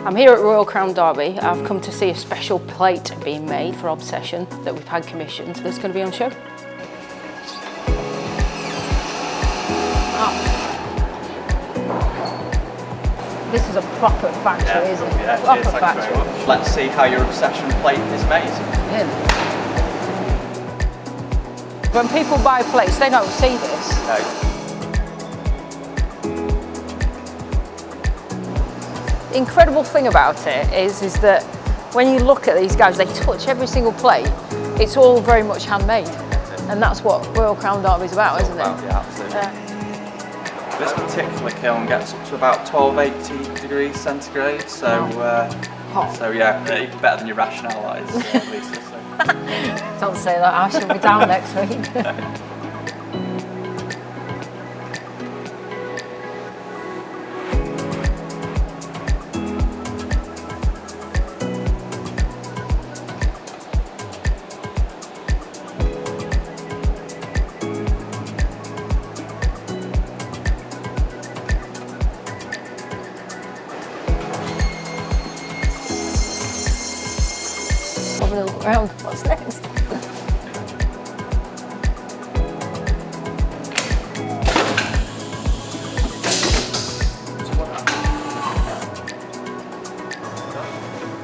I'm here at Royal Crown Derby. I've come to see a special plate being made for Obsession that we've had commissioned that's going to be on show. Oh. This is a proper factory, isn't it? Yeah, proper cheers, thanks factory. very much. Let's see how your Obsession plate is made. Yeah. When people buy plates, they don't see this. No. The incredible thing about it is that when you look at these guys, they touch every single plate. It's all very much handmade. And that's what Royal Crown Derby is about, isn't it? Yeah, absolutely. This particular kiln gets up to about 1280 degrees centigrade, so so yeah, even better than your rationale, that is, Lisa. So. Don't say that, I shall be down next week. Have a look around. What's next?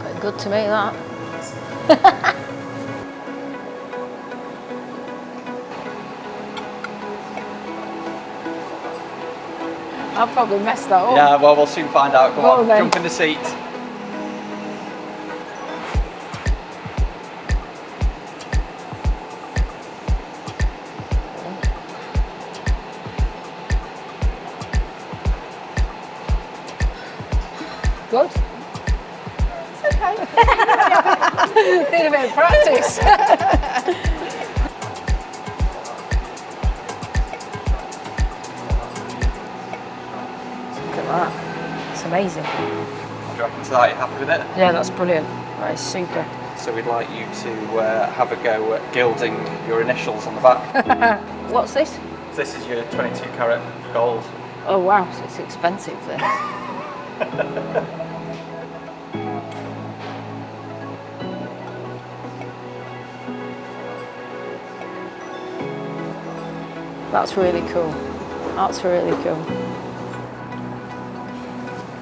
Quite good to me, that. I'll probably mess that up. Yeah, well, we'll soon find out. Come on, then. jump in the seat. Good. It's okay. Need a bit of practice. Look at that. It's amazing. Do you reckon to that? Are you happy with it? Yeah, that's brilliant. That is super. So we'd like you to have a go at gilding your initials on the back. What's this? This is your 22 carat gold. Oh wow, so it's expensive then. That's really cool. That's really cool.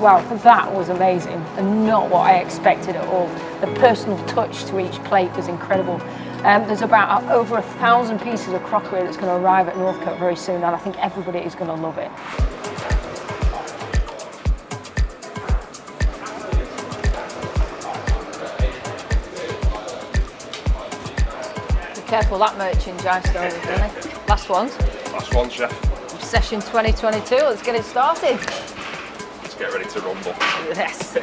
Wow, that was amazing and not what I expected at all. The personal touch to each plate was incredible. There's about over 1,000 pieces of crockery that's going to arrive at Northcote very soon, and I think everybody is going to love it. Be careful that merchandise though, isn't it? Last ones. Last one, chef. Obsession 2022, let's get it started. Let's get ready to rumble. Yes.